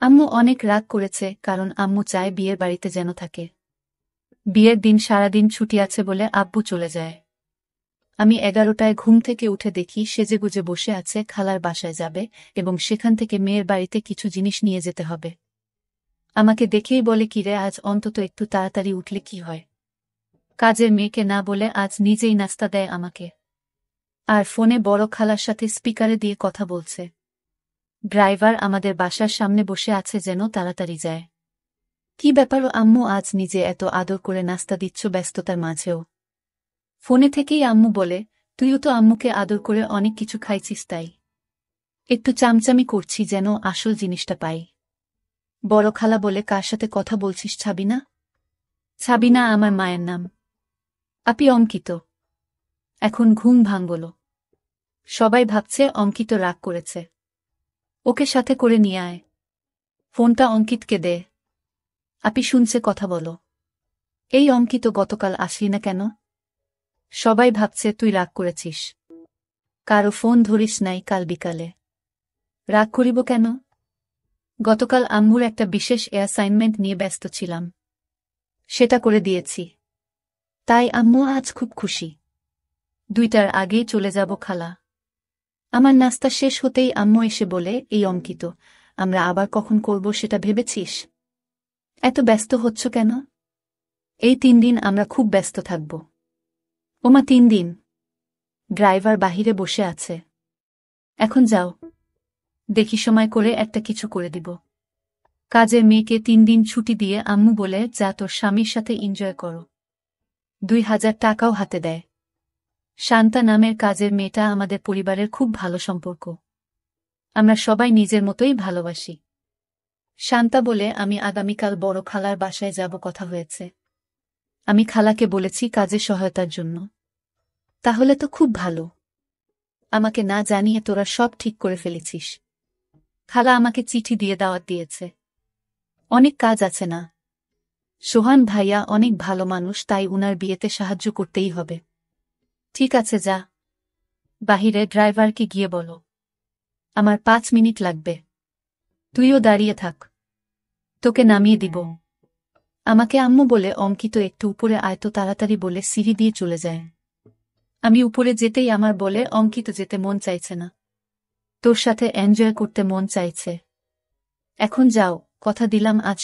আম্মু অনেক রাগ করেছে কারণ আম্মু চায় বিয়ের বাড়িতে যেন থাকে। বিয়ের দিন সারাদিন ছুটি আছে বলে আব্বু চলে যায়। আমি 11টায় ঘুম থেকে উঠে দেখি সেজেগুজে বসে আছে খালার বাসায় যাবে এবং সেখান থেকে মেয়ের বাড়িতে কিছু জিনিস নিয়ে যেতে হবে। আমাকে দেখেই বলে কিরে আজ অন্তত একটু তাড়াতাড়ি উঠলে কি হয়। কাজের মেয়েকে না বলে আজ নিজেই নাস্তা দেয় আমাকে। আর ফোনে বড় খালার সাথে স্পিকারে দিয়ে কথা বলছে। ড্রাইভার আমাদের বাসার সামনে বসে আছে যেন তাড়াতাড়ি যায়। কি ব্যাপার আম্মু আজ নিজে এত আদর করে নাস্তা দিচ্ছ ব্যস্ততার মাঝেও? ফোনে থেকেই আম্মু বলে, তুইও তো আম্মুকে আদর করে অনেক কিছু খাইছিস তাই একটু চামচামি করছি যেন আসল জিনিসটা পাই। বড় খালা বলে কার সাথে কথা বলছিস ছাবিনা? ছাবিনা আমার মায়ের নাম। আপি অঙ্কিত। এখন ঘুম ভাঙল। সবাই ভাবছে অঙ্কিত রাগ করেছে। ওকে সাথে করে নিয়ে আয়। ফোনটা অঙ্কিতকে দে। আপি শুনছে কথা বলো। এই অঙ্কিত গতকাল আসলি না কেন? সবাই ভাবছে তুই রাগ করেছিস। কারো ফোন ধরিস নাই কাল বিকালে। রাগ করিব কেন? গতকাল আম্মুর একটা বিশেষ অ্যাসাইনমেন্ট নিয়ে ব্যস্ত ছিলাম। সেটা করে দিয়েছি। তাই আম্মু আজ খুব খুশি। 2টার আগেই চলে যাব খালা। আমার নাস্তা শেষ হতেই আম্মু এসে বলে, এই অঙ্কিত, আমরা আবার কখন করব সেটা ভেবেছিস? এত ব্যস্ত হচ্ছ কেন? এই 3 দিন আমরা খুব ব্যস্ত থাকব। ওমা 3 দিন? ড্রাইভার বাহিরে বসে আছে। এখন যাও। দেখি সময় করে একটা কিছু করে দিব। কাজের মেয়েকে 3 দিন ছুটি দিয়ে আম্মু বলে যা তোর স্বামীর সাথে এনজয় করো। 2000 টাকাও হাতে দেয়। শান্তা নামের কাজের মেয়েটা আমাদের পরিবারের খুব ভালো সম্পর্ক। আমরা সবাই নিজের মতোই ভালোবাসি। শান্তা বলে আমি আগামীকাল বড় খালার বাসায় যাব কথা হয়েছে। আমি খালাকে বলেছি কাজে সহায়তার জন্য। তাহলে তো খুব ভালো। আমাকে না জানিয়ে তোরা সব ঠিক করে ফেলেছিস। খালা আমাকে চিঠি দিয়ে দাওয়াত দিয়েছে। অনেক কাজ আছে না? সোহান ভাইয়া অনেক ভালো মানুষ তাই উনার বিয়েতে সাহায্য করতেই হবে। ঠিক আছে যা। বাহিরে ড্রাইভারকে গিয়ে বলো আমার 5 মিনিট লাগবে। তুইও দাঁড়িয়ে থাক। তোকে নামিয়ে দিব। আমাকে আম্মু বলে অঙ্কিত একটু উপরে আয়তো তাড়াতাড়ি বলে সিঁড়ি দিয়ে চলে যায়। আমি উপরে যেতেই আমার বলে অঙ্কিত যেতে মন চাইছে না। তোর সাথে এনজয় করতে মন চাইছে। এখন যাও, কথা দিলাম আজ